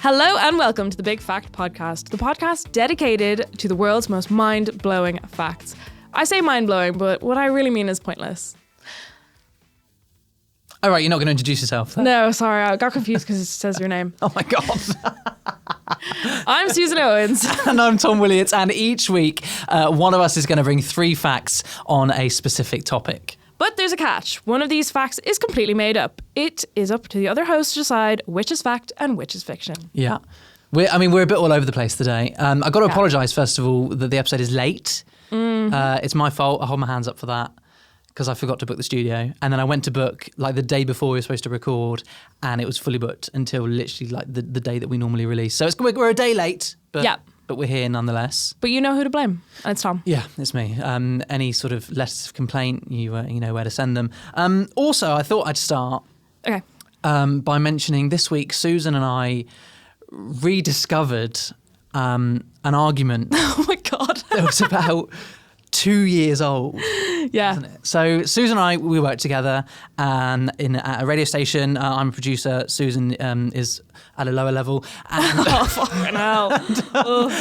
Hello and welcome to the Big Fact Podcast, the podcast dedicated to the world's most mind-blowing facts. I say mind-blowing, but what I really mean is pointless. All right, you're not going to introduce yourself then? No, sorry, I got confused because it says your name. Oh my God. I'm Susan Owens. And I'm Tom Williams, and each week one of us is going to bring 3 facts on a specific topic. But there's a catch. One of these facts is completely made up. It is up to the other host to decide which is fact and which is fiction. Yeah. We're a bit all over the place today. I've got to apologise, first of all, that the episode is late. It's my fault. I hold my hands up for that because I forgot to book the studio. And then I went to book like the day before we were supposed to record, and it was fully booked until literally like the day that we normally release. So we're a day late, but we're here nonetheless. But you know who to blame. And it's Tom. Yeah, it's me. Any sort of letters of complaint, you know where to send them. Also, I thought I'd start by mentioning this week, Susan and I rediscovered an argument. Oh my God. That was about 2 years old. Yeah. Wasn't it? So Susan and I, we work together at a radio station. I'm a producer. Susan is at a lower level. And oh, fucking hell.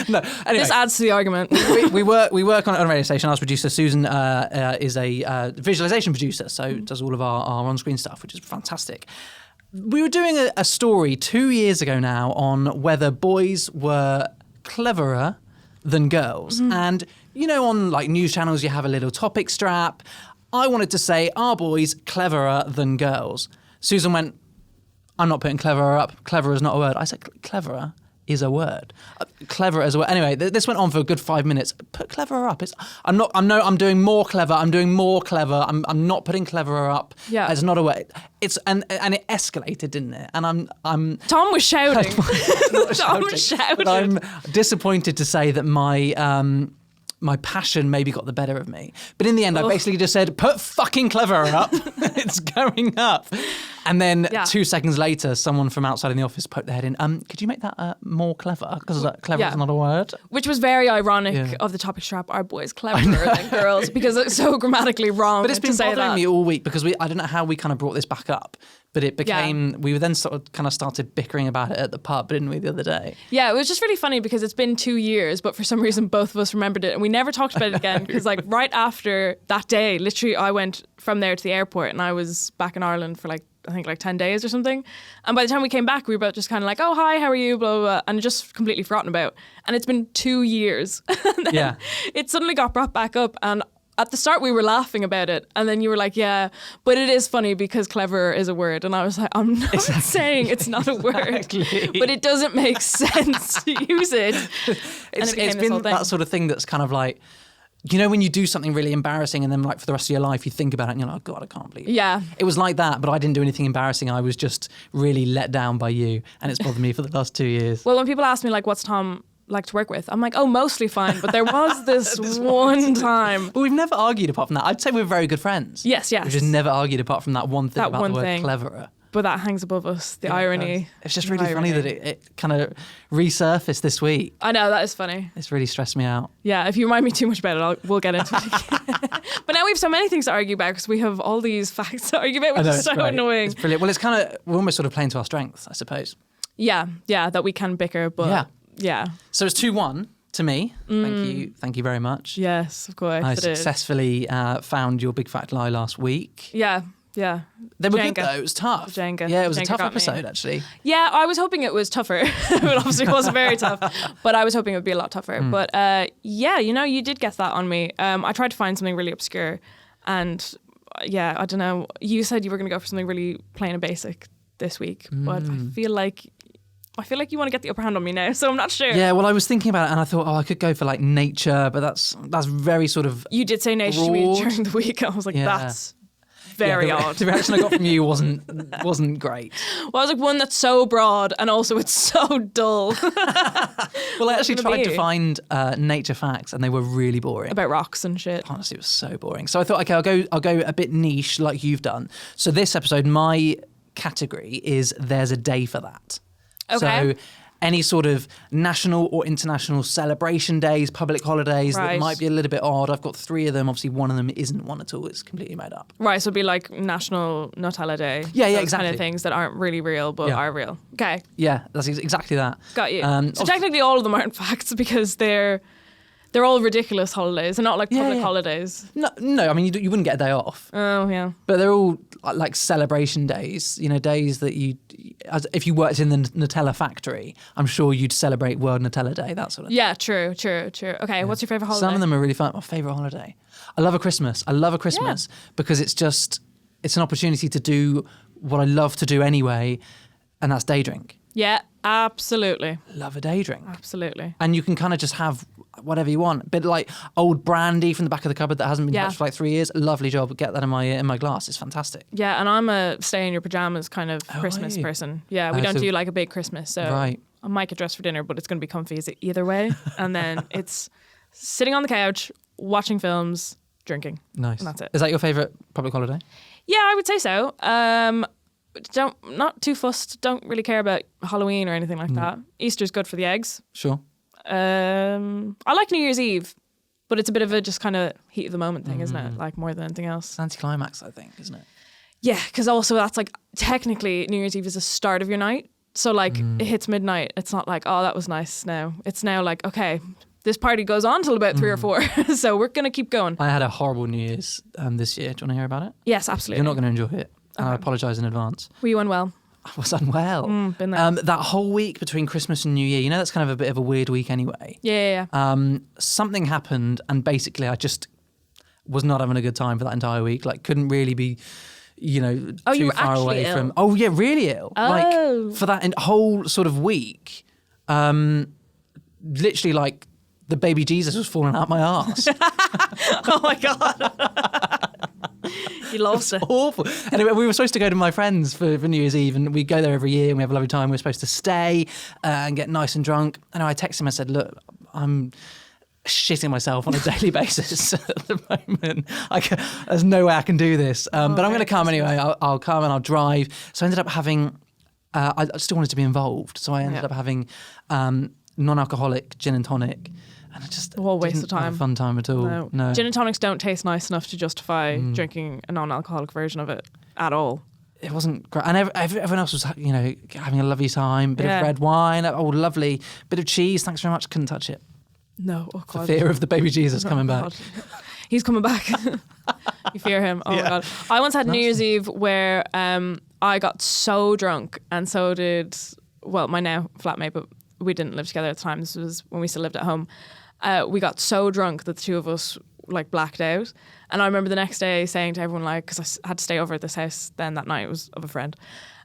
No, anyway, this adds to the argument. we work on a radio station. I was a producer. Susan is a visualization producer, so does all of our on-screen stuff, which is fantastic. We were doing a story 2 years ago now on whether boys were cleverer than girls. And, you know, on like news channels, you have a little topic strap. I wanted to say, are boys cleverer than girls? Susan went, I'm not putting cleverer up. Clever is not a word. I said, cleverer is a word. Clever as a word. Anyway, this went on for a good 5 minutes. Put cleverer up. I'm doing more clever. I'm doing more clever. I'm not putting cleverer up. Yeah. It's not a word. And it escalated, didn't it? And Tom was shouting. Tom was shouting. But I'm disappointed to say that my passion maybe got the better of me. But in the end, I basically just said, put fucking cleverer up. It's going up. And then 2 seconds later, someone from outside in the office poked their head in. Could you make that more clever? Because clever is not a word. Which was very ironic of the topic strap. Are boys cleverer than girls? Because it's so grammatically wrong. But it's been bothering me all week because I don't know how we kind of brought this back up. But it became, we then started bickering about it at the pub, didn't we, the other day? Yeah, it was just really funny because it's been 2 years, but for some reason both of us remembered it and we never talked about it again because like right after that day, literally I went from there to the airport and I was back in Ireland for like, I think like 10 days or something. And by the time we came back, we were both just kind of like, oh, hi, how are you, blah, blah, blah, and just completely forgotten about. And it's been 2 years. And it suddenly got brought back up and at the start, we were laughing about it. And then you were like, yeah, but it is funny because clever is a word. And I was like, I'm not saying it's not a word, but it doesn't make sense to use it. It's been that sort of thing that's kind of like, you know, when you do something really embarrassing and then like for the rest of your life, you think about it and you're like, oh God, I can't believe it. Yeah. It was like that, but I didn't do anything embarrassing. I was just really let down by you. And it's bothered me for the last 2 years. Well, when people ask me like, what's Tom like to work with? I'm like, oh, mostly fine. But there was this one time. But we've never argued apart from that. I'd say we're very good friends. Yes. We've just never argued apart from that one thing about the word cleverer. But that hangs above us, the irony. It's just really funny that it kind of resurfaced this week. I know, that is funny. It's really stressed me out. Yeah, if you remind me too much about it, we'll get into it again. But now we have so many things to argue about because we have all these facts to argue about, which is so annoying. It's brilliant. Well, it's kind of, we're almost sort of playing to our strengths, I suppose. Yeah, that we can bicker, but yeah. So it's 2-1. To me, thank you very much. Yes, of course. I successfully found your big fact lie last week. Yeah. They were good though. It was tough. Jenga. Yeah, it was a tough episode actually. Yeah, I was hoping it was tougher. It obviously wasn't very tough, but I was hoping it would be a lot tougher. But you did get that on me. I tried to find something really obscure, and I don't know. You said you were going to go for something really plain and basic this week, but I feel like you want to get the upper hand on me now, so I'm not sure. Yeah, well, I was thinking about it and I thought, I could go for like nature, but that's very sort of You did say nature to me during the week. I was like, that's very odd. The reaction I got from you wasn't great. Well, I was like, one that's so broad and also it's so dull. Well, I actually tried to find nature facts and they were really boring. About rocks and shit. Honestly, it was so boring. So I thought, okay, I'll go a bit niche like you've done. So this episode, my category is There's a Day for That. Okay. So any sort of national or international celebration days, public holidays that might be a little bit odd. I've got 3 of them. Obviously, one of them isn't one at all. It's completely made up. Right, so it'd be like National Nutella Day. Yeah, those exactly. kind of things that aren't really real but are real. Okay. Yeah, that's exactly that. Got you. So technically all of them aren't facts because they're all ridiculous holidays. They're not like public holidays. No. I mean, you wouldn't get a day off. Oh, yeah. But they're all like celebration days. You know, days that if you worked in the Nutella factory, I'm sure you'd celebrate World Nutella Day, that sort of thing. Yeah, true. Okay, what's your favourite holiday? Some of them are really fun. My favourite holiday. I love a Christmas because it's an opportunity to do what I love to do anyway, and that's day drink. Yeah, absolutely. Love a day drink. Absolutely. And you can kind of just have whatever you want. A bit like old brandy from the back of the cupboard that hasn't been touched for like 3 years. Lovely job. Get that in my glass. It's fantastic. Yeah, and I'm a stay in your pajamas kind of Christmas person. Yeah, we don't do like a big Christmas. So I might get dressed for dinner, but it's going to be comfy either way. And then it's sitting on the couch, watching films, drinking. Nice. And that's it. Is that your favourite public holiday? Yeah, I would say so. Not too fussed. Don't really care about Halloween or anything like that. Easter's good for the eggs. Sure. I like New Year's Eve, but it's a bit of a just kind of heat of the moment thing, isn't it? Like more than anything else. It's anticlimax, I think, isn't it? Yeah, because also that's like technically New Year's Eve is the start of your night. So like it hits midnight. It's not like, oh, that was nice now. It's now like, okay, this party goes on till about 3 or 4. So we're going to keep going. I had a horrible New Year's this year. Do you want to hear about it? Yes, absolutely. You're not going to enjoy it. And I apologise in advance. Were you unwell? I was unwell. Been there. That whole week between Christmas and New Year, that's kind of a bit of a weird week anyway. Yeah. Something happened and basically I just was not having a good time for that entire week. Like couldn't really be, too far away ill? from... Oh, yeah, really ill. Oh. Like for that whole sort of week, literally like the baby Jesus was falling out my arse. Oh my God. He loves it. Awful. Anyway, we were supposed to go to my friends for New Year's Eve, and we go there every year, and we have a lovely time. We're supposed to stay and get nice and drunk. And I texted him. I said, "Look, I'm shitting myself on a daily basis at the moment. There's no way I can do this. But I'm going to come anyway. I'll come and I'll drive." So I ended up having. I still wanted to be involved, so I ended up having non-alcoholic gin and tonic. And it just waste of time. Have a fun time at all. No. Gin and tonics don't taste nice enough to justify drinking a non-alcoholic version of it at all. It wasn't great. And everyone else was, having a lovely time. Bit of red wine. Oh, lovely. Bit of cheese. Thanks very much. Couldn't touch it. No. Oh, God. The fear of the baby Jesus coming back. God. He's coming back. You fear him. Oh, my God. I once had New Year's Eve where I got so drunk, and so did, my now flatmate, but we didn't live together at the time. This was when we still lived at home. We got so drunk that the two of us blacked out. And I remember the next day saying to everyone, because I had to stay over at this house then that night, it was of a friend.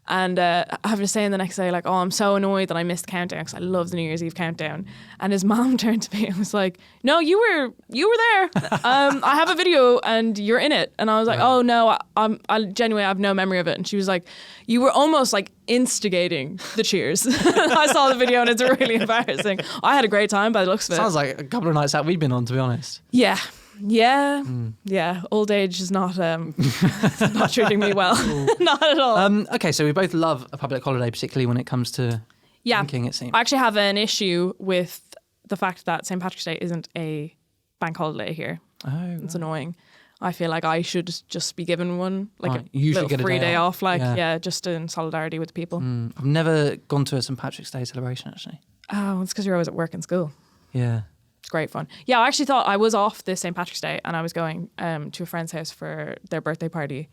And having to say in the next day, oh, I'm so annoyed that I missed countdown because I love the New Year's Eve countdown. And his mom turned to me and was like, "No, you were there. I have a video and you're in it." And I was like, "Oh no, I genuinely have no memory of it." And she was like, "You were almost instigating the cheers." I saw the video and it's really embarrassing. I had a great time by the looks of it. Sounds like a couple of nights out we've been on, to be honest. Yeah. Old age is not not treating me well. Not at all. Okay, so we both love a public holiday, particularly when it comes to drinking, it seems. I actually have an issue with the fact that St. Patrick's Day isn't a bank holiday here. Oh, it's annoying. I feel like I should just be given one, a little free day off, just in solidarity with the people. I've never gone to a St. Patrick's Day celebration, actually. Oh, it's because you're always at work and school. Yeah. It's great fun. Yeah, I actually thought I was off this St. Patrick's Day and I was going to a friend's house for their birthday party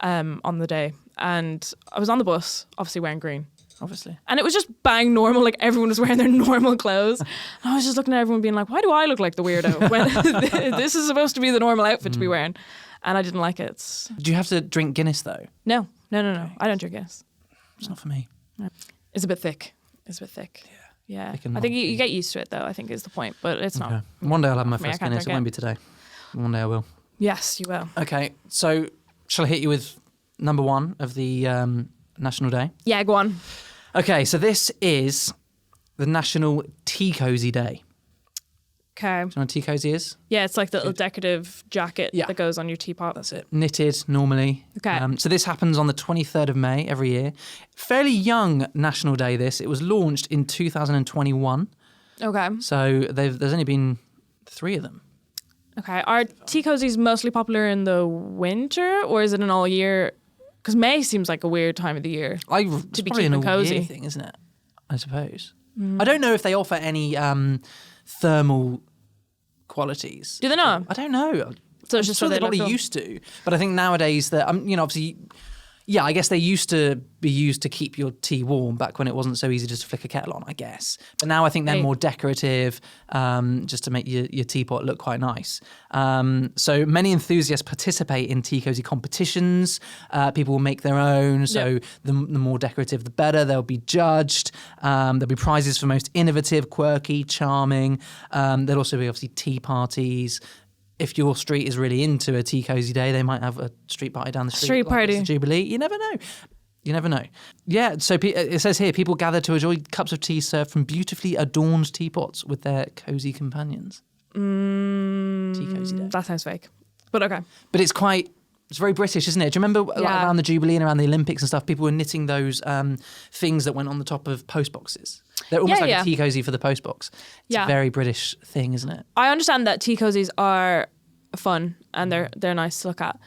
on the day. And I was on the bus, obviously wearing green. Obviously. And it was just bang normal, everyone was wearing their normal clothes. And I was just looking at everyone being like, why do I look like the weirdo when this is supposed to be the normal outfit to be wearing? And I didn't like it. Do you have to drink Guinness though? No. I don't drink Guinness. It's not for me. No. It's a bit thick. Yeah. I think you get used to it though, I think is the point, but it's not. One day I'll have my first Guinness. It won't be today. One day I will. Yes, you will. Okay, so shall I hit you with number one of the National Day? Yeah, go on. Okay, so this is the National Tea Cozy Day. Okay. Do you know what a tea cozy is? Yeah, it's like the little decorative jacket that goes on your teapot. That's it. Knitted normally. Okay. So this happens on the 23rd of May every year. Fairly young national day this. It was launched in 2021. Okay. So there's only been 3 of them. Okay. Are tea cozies mostly popular in the winter or is it an all year? Because May seems like a weird time of the year to be keeping an all cozy. year thing, isn't it? I suppose. I don't know if they offer any thermal qualities. Do they not? I don't know. So it's just sure what they they probably look cool. used to, but I think nowadays that obviously, yeah, I guess they used to be used to keep your tea warm back when it wasn't so easy just to flick a kettle on, I guess. But now I think they're more decorative, just to make your teapot look quite nice. So many enthusiasts participate in tea cozy competitions. People will make their own. So the more decorative, the better. They'll be judged. There'll be prizes for most innovative, quirky, charming. There'll also be obviously tea parties. If your street is really into a tea cozy day, they might have a street party down the street. Street party. It's a Jubilee. You never know. You never know. Yeah, so it says here, people gather to enjoy cups of tea served from beautifully adorned teapots with their cozy companions. Tea cozy day. That sounds fake. But okay. But it's very British, isn't it? Do you remember like, around the Jubilee and around the Olympics and stuff, people were knitting those things that went on the top of post boxes? They're almost like a tea cozy for the post box. It's a very British thing, isn't it? I understand that tea cozies are fun and they're nice to look at.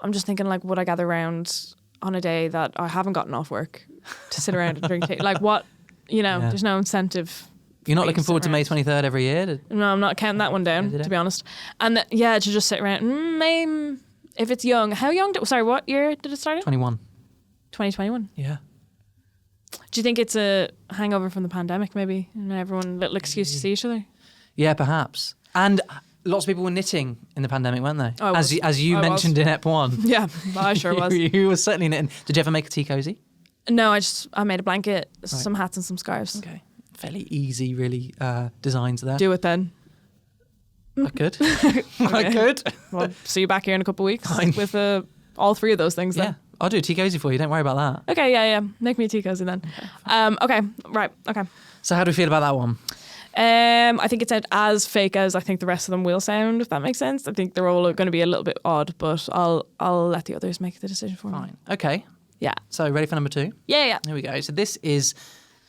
I'm just thinking, like, would I gather around on a day that I haven't gotten off work to sit around and drink tea? Like, what? There's no incentive. You're not looking forward to May 23rd every year? No, I'm not counting that one down, to be honest. And to just sit around. Maybe if it's young. How young? What year did it start in? 21. 2021. Yeah. Do you think it's a hangover from the pandemic, maybe? And everyone, little excuse to see each other? Yeah, perhaps. And lots of people were knitting in the pandemic, weren't they? As you mentioned in Ep 1. Yeah, I sure was. You were certainly knitting. Did you ever make a tea cozy? No, I made a blanket, some hats and some scarves. Okay. Fairly easy, really, designs there. Do it then. I could. I could. Well, see you back here in a couple of weeks Fine. with all 3 of those things then. Yeah. I'll do a tea cozy for you. Don't worry about that. Okay, yeah. Make me a tea cozy then. Okay, right, okay. So how do we feel about that one? I think it sounded as fake as I think the rest of them will sound, if that makes sense. I think they're all going to be a little bit odd, but I'll let the others make the decision for me. Fine. Okay. Yeah. So ready for number 2? Yeah. Here we go. So this is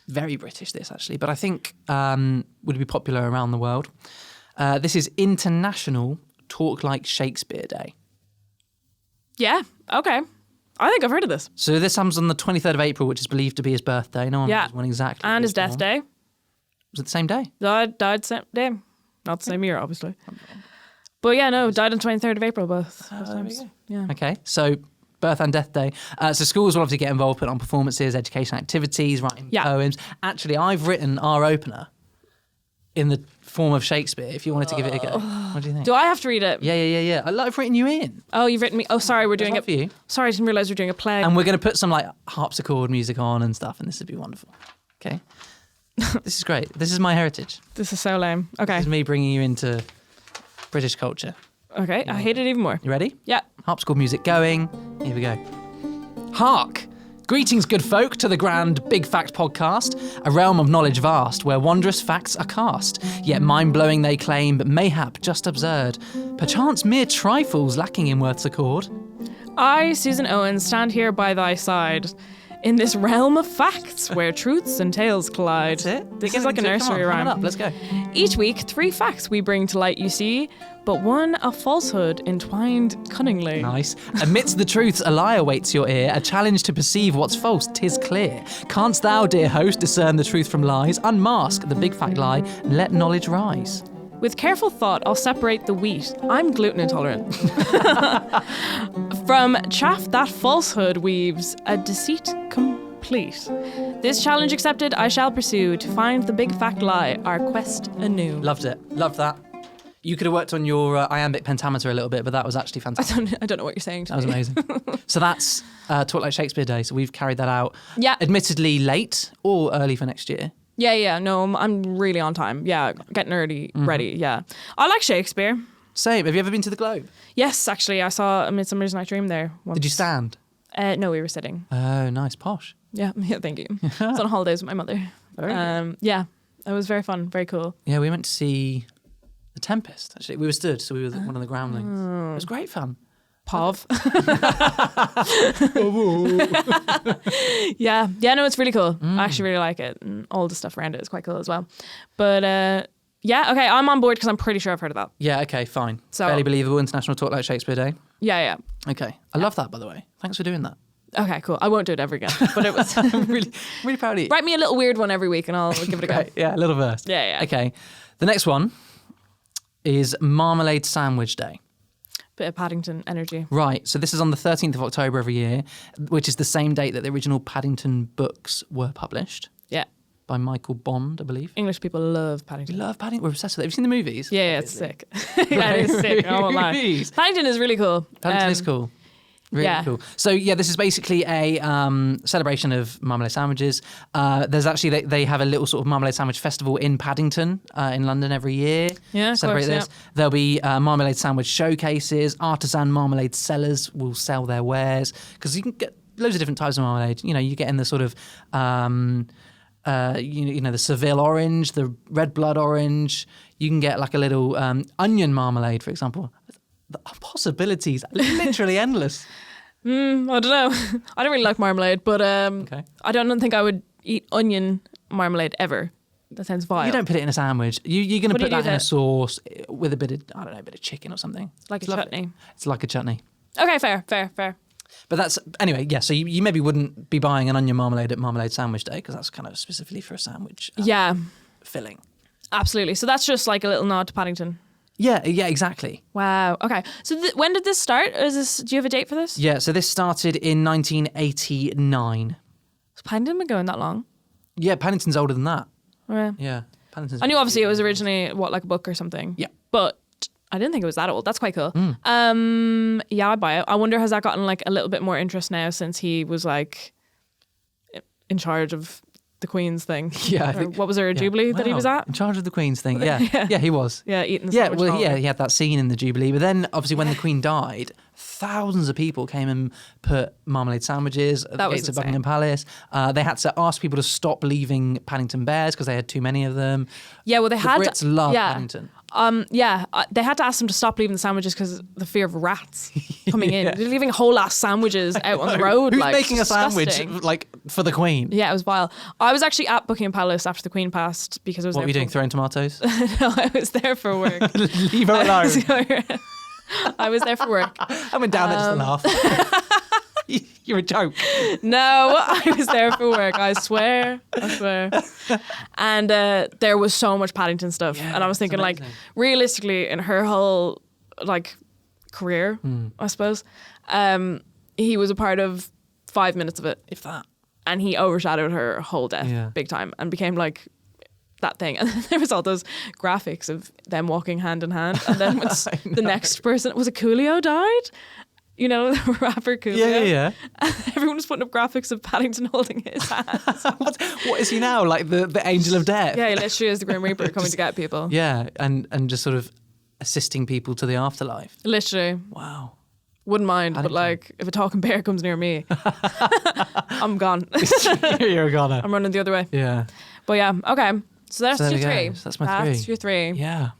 very British, this actually, but I think would be popular around the world. This is International Talk Like Shakespeare Day. Yeah, okay. I think I've heard of this. So this comes on the 23rd of April, which is believed to be his birthday. No one knows when exactly. And his death day. Was it the same day? Died same day. Not the same year, obviously. But yeah, no, died on 23rd of April both times. Yeah. Okay, so birth and death day. So schools will obviously get involved, put on performances, education activities, writing poems. Actually, I've written our opener in the form of Shakespeare, if you wanted to give it a go. What do you think? Do I have to read it? Yeah. I've written you in. Oh, you've written me. Oh, sorry, we're doing it for you. Sorry, I didn't realise we're doing a play. And we're going to put some like harpsichord music on and stuff, and this would be wonderful. Okay. This is great. This is my heritage. This is so lame. Okay. This is me bringing you into British culture. Okay, I hate it even more. You ready? Yeah. Harpsichord music going. Here we go. Hark! Greetings, good folk, to the grand Big Fact Podcast, a realm of knowledge vast, where wondrous facts are cast, yet mind-blowing they claim, but mayhap just absurd, perchance mere trifles lacking in worth's accord. I, Susan Owen, stand here by thy side, in this realm of facts, where truths and tales collide. That's it. This is like a nursery rhyme. Up, let's go. Each week, 3 facts we bring to light, you see, but one a falsehood entwined cunningly. Nice. Amidst the truths, a lie awaits your ear, a challenge to perceive what's false, 'tis clear. Canst thou, dear host, discern the truth from lies? Unmask the big fact lie, and let knowledge rise. With careful thought, I'll separate the wheat. I'm gluten intolerant. From chaff that falsehood weaves, a deceit complete. This challenge accepted, I shall pursue to find the big fact lie, our quest anew. Loved it. Loved that. You could have worked on your iambic pentameter a little bit, but that was actually fantastic. I don't know what you're saying to me. That was amazing. So that's Talk Like Shakespeare Day. So we've carried that out. Yeah. Admittedly late or early for next year. Yeah. No, I'm really on time. Yeah, getting early, ready. Yeah. I like Shakespeare. Same. Have you ever been to the Globe? Yes, actually. I saw A Midsummer's Night Dream there once. Did you stand? No, we were sitting. Oh, nice. Posh. Yeah, thank you. I was on holidays with my mother. Very good. Yeah, it was very fun, very cool. Yeah, we went to see A tempest, actually. We were stood, so we were one of the groundlings. It was great fun. Pov. Yeah, no, it's really cool. I actually really like it, and all the stuff around it is quite cool as well. But yeah, okay, I'm on board because I'm pretty sure I've heard of that. Yeah, okay, fine. So, Fairly believable International Talk Like Shakespeare Day. Yeah. Okay, I love that, by the way. Thanks for doing that. Okay, cool. I won't do it ever again. But it was I'm really proud of you. Write me a little weird one every week, and I'll give it a go. Right, yeah, a little verse. Yeah. Okay, the next one is Marmalade Sandwich Day. Bit of Paddington energy. Right, so this is on the 13th of October every year, which is the same date that the original Paddington books were published. Yeah. By Michael Bond, I believe. English people love Paddington. We love Paddington. We're obsessed with it. Have you seen the movies? Yeah, it's sick. Yeah, it is sick. I won't lie. Paddington is really cool. Paddington is cool. Really cool. So yeah, this is basically a celebration of marmalade sandwiches. There's actually they have a little sort of marmalade sandwich festival in Paddington in London every year. Yeah, celebrate of course, this. Yeah. There'll be marmalade sandwich showcases. Artisan marmalade sellers will sell their wares because you can get loads of different types of marmalade. You know, you get in the sort of the Seville orange, the red blood orange. You can get like a little onion marmalade, for example. The possibilities are literally endless. I don't know. I don't really like marmalade, but Okay. I don't think I would eat onion marmalade ever. That sounds vile. You don't put it in a sandwich. You're going to What do put you do that in a with it? sauce with a bit of chicken or something. Like It's a lovely. chutney. It's like a chutney. Okay, fair. But that's, anyway, yeah, so you maybe wouldn't be buying an onion marmalade at Marmalade Sandwich Day because that's kind of specifically for a sandwich Yeah, filling. absolutely. So that's just like a little nod to Paddington. Yeah, exactly. Wow. Okay. So when did this start? Do you have a date for this? Yeah, so this started in 1989. Has Paddington been going that long? Yeah, Paddington's older than that. Yeah. Yeah, Paddington's. I knew obviously it was originally like a book or something. Yeah. But I didn't think it was that old. That's quite cool. Mm. Yeah, I'd buy it. I wonder has that gotten like a little bit more interest now since he was like in charge of the Queen's thing. Yeah, I Or think- what was there a Jubilee that he Wow, was at? in charge of the Queen's thing. Yeah, yeah, he was. Yeah, eating the Yeah, sandwich well, and all yeah, that. he had that scene in the Jubilee. But then, obviously, when the Queen died, thousands of people came and put marmalade sandwiches at the That was gates of insane. Buckingham Palace. They had to ask people to stop leaving Paddington Bears because they had too many of them. Yeah, well, they The had Brits to, love yeah. Paddington. They had to ask them to stop leaving the sandwiches because the fear of rats coming in. They're leaving whole ass sandwiches out on the road. Who's like, making a disgusting. sandwich like for the Queen? Yeah, it was vile. I was actually at Buckingham Palace after the Queen passed because I was What there were you doing? for- Throwing tomatoes? No, I was there for work. Leave her alone. I was there for work. I went down there just to laugh. You're a joke. No, I was there for work. I swear. And there was so much Paddington stuff. Yeah, and I was it's thinking, like, amazing. realistically, in her whole, like, career, I suppose, he was a part of 5 minutes of it. If that. And he overshadowed her whole death Yeah. big time and became, like, that thing. And then there was all those graphics of them walking hand in hand. And then when the next person, was it Coolio died? You know, the rapper Coolio. Yeah. And everyone was putting up graphics of Paddington holding his hand. What is he now? Like the angel of death? Yeah, he literally is the Grim Reaper coming to get people. Yeah, and just sort of assisting people to the afterlife. Literally. Wow. Wouldn't mind, but Paddington. like, if a talking bear comes near me, I'm gone. You're a goner. I'm running the other way. Yeah. But yeah, okay. So that's So there your we go. three. So that's my three. That's your three. Yeah.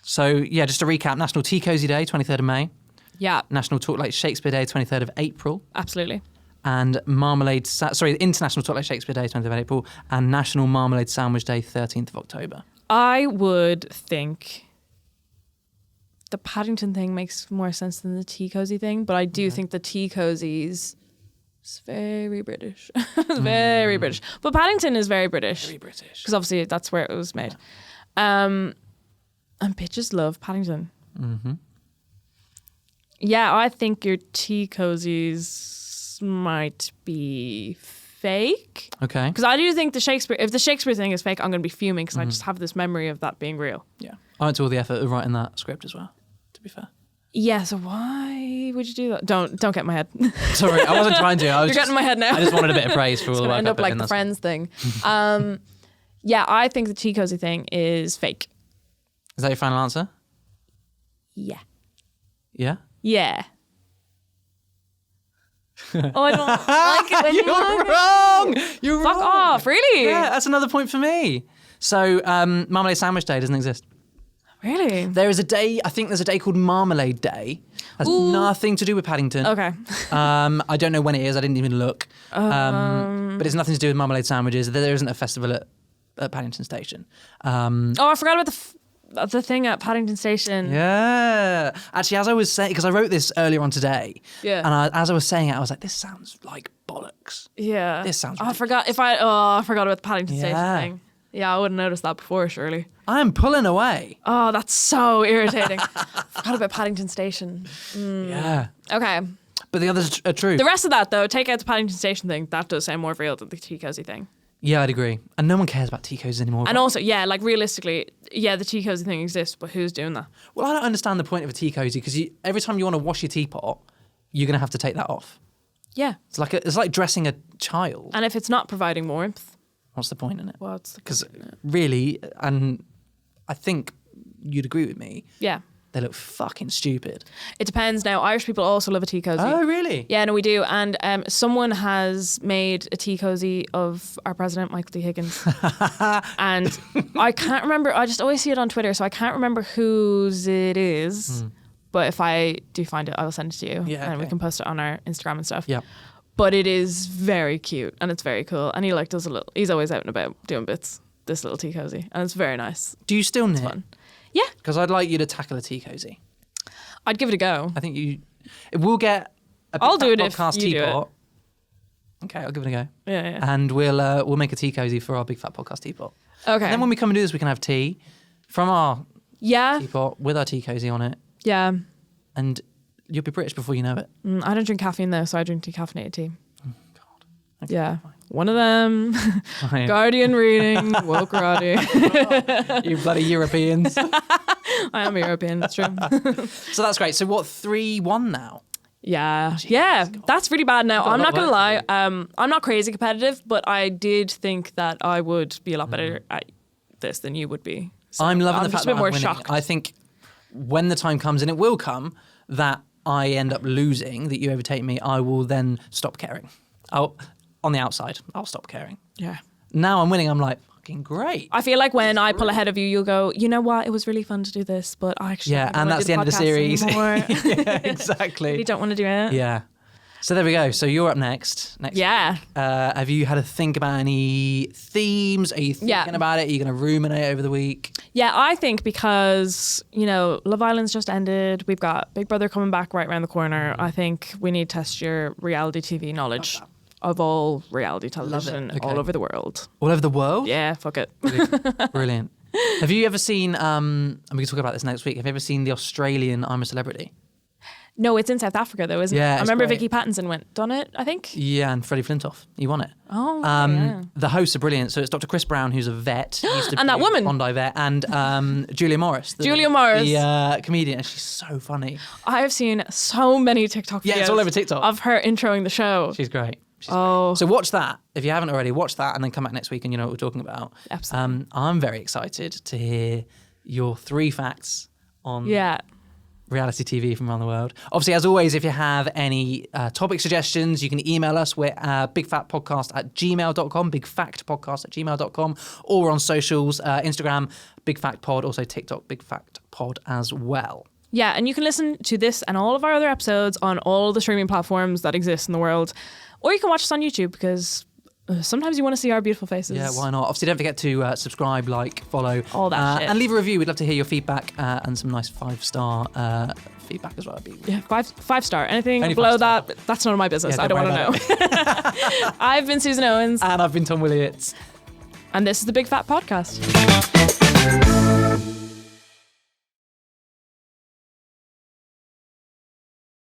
So, yeah, just to recap, National Tea Cozy Day, 23rd of May. Yeah, National Talk Like Shakespeare Day, 23rd of April. absolutely. And International Talk Like Shakespeare Day, 23rd of April. And National Marmalade Sandwich Day, 13th of October. I would think the Paddington thing makes more sense than the tea cozy thing, but I do think the tea cozies is very British. Very British. But Paddington is very British. Very British. Because obviously that's where it was made. And bitches love Paddington. Mm-hmm. Yeah, I think your tea cozies might be fake. Okay. Because I do think if the Shakespeare thing is fake, I'm going to be fuming because I just have this memory of that being real. Yeah. I went to all the effort of writing that script as well, to be fair. Yeah, so why would you do that? Don't get in my head. Sorry, I wasn't trying to. You're getting in my head now. I just wanted a bit of praise for all It's the going to work end I up put like in. the That's- Friends thing. Yeah, I think the tea cozy thing is fake. Is that your final answer? Yeah. Yeah? Yeah. Oh, I don't like it when you You're wrong! You're Fuck wrong! off, really? Yeah, that's another point for me. So, Marmalade Sandwich Day doesn't exist. Really? There is a day, I think there's a day called Marmalade Day. Has nothing to do with Paddington. Okay. I don't know when it is. I didn't even look. But it's nothing to do with marmalade sandwiches. There isn't a festival at Paddington Station. I forgot about the thing at Paddington Station. Yeah. Actually, as I was saying, because I wrote this earlier on today. Yeah. And as I was saying it, I was like, this sounds like bollocks. Yeah. This sounds I ridiculous. forgot about the Paddington Station thing. Yeah, I wouldn't notice that before, surely. I'm pulling away. Oh, that's so irritating. Forgot about Paddington Station. Yeah. Okay. But the others are true. The rest of that, though, take out the Paddington Station thing. That does sound more real than the tea cozy thing. Yeah, I'd agree. And no one cares about tea cozies anymore. And also, yeah, like realistically, yeah, the tea cozy thing exists, but who's doing that? Well, I don't understand the point of a tea cozy because every time you want to wash your teapot, you're going to have to take that off. Yeah. It's like dressing a child. And if it's not providing warmth, what's the point in it? what's the Because point in it? really, and I think you'd agree with me, Yeah. they look fucking stupid. It depends now. Irish people also love a tea cozy. Oh, really? Yeah, no, we do. And someone has made a tea cozy of our president, Michael D. Higgins. And I can't remember. I just always see it on Twitter, so I can't remember whose it is. But if I do find it, I will send it to you. Yeah, And we okay. can post it on our Instagram and stuff. Yeah. But it is very cute and it's very cool. And he like does he's always out and about doing bits, this little tea cozy. And it's very nice. Do you still knit? Fun. Yeah, Because I'd like you to tackle a tea cozy. I'd give it a go. I think we'll get a Big I'll Fat do it if podcast you do it. teapot. Okay, I'll give it a go. Yeah. And we'll make a tea cozy for our Big Fat Podcast teapot. Okay. And then when we come and do this, we can have tea from our Yeah. teapot with our tea cozy on it. Yeah. And you'll be British before you know it. I don't drink caffeine though, so I drink decaffeinated tea. God. Okay, Yeah. fine. One of them. Fine. Guardian reading, woke karate. You bloody Europeans. I am European, that's true. So that's great. So what, 3-1 now? Yeah. Yeah. That's really bad now. Got a I'm lot not of gonna work lie. to I'm not crazy competitive, but I did think that I would be a lot better at this than you would be. So I'm loving the just fact a that bit more I'm winning. shocked. I think when the time comes, and it will come, that I end up losing, that you overtake me, I will then stop caring. On the outside, I'll stop caring. Yeah. Now I'm winning, I'm like, fucking great. I feel like when I pull ahead of you, you'll go, you know what? It was really fun to do this, but I actually Yeah, don't and wanna that's do the end of the podcast series. anymore. Yeah, exactly. You don't want to do it. Yeah. So there we go. So you're up next. Yeah. week. Have you had to think about any themes? Are you thinking about it? Are you going to ruminate over the week? Yeah, I think because, Love Island's just ended. We've got Big Brother coming back right around the corner. I think we need to test your reality TV knowledge of all reality television Okay. all over the world. All over the world? Yeah, fuck it. Brilliant. Have you ever seen, and we can talk about this next week, have you ever seen the Australian I'm a Celebrity? No, it's in South Africa though, isn't Yeah, it? I it's remember great. Vicky Pattinson done it, I think. Yeah, and Freddie Flintoff. He won it. Oh, yeah. The hosts are brilliant. So it's Dr. Chris Brown, who's a vet. He used to And be that woman. a Bondi vet. And Julia Morris. Julia Morris. The comedian. And she's so funny. I have seen so many TikTok videos Yeah, it's all over TikTok. of her introing the show. She's great. Oh. So watch that. If you haven't already, watch that and then come back next week and you know what we're talking about. Absolutely. I'm very excited to hear your 3 facts on reality TV from around the world. Obviously, as always, if you have any topic suggestions, you can email us. We're bigfactpodcast@gmail.com, bigfactpodcast@gmail.com, or we're on socials, Instagram, bigfactpod, also TikTok, bigfactpod as well. Yeah, and you can listen to this and all of our other episodes on all the streaming platforms that exist in the world. Or you can watch us on YouTube because sometimes you want to see our beautiful faces. Yeah, why not? Obviously, don't forget to subscribe, like, follow. All that shit. And leave a review. We'd love to hear your feedback and some nice 5-star feedback as well. Yeah, five star. Anything Only below 5 that, that's none of my business. Yeah, I don't don't want to worry know. I've been Susan Owens. And I've been Tom Williams. And this is the Big Fat Podcast.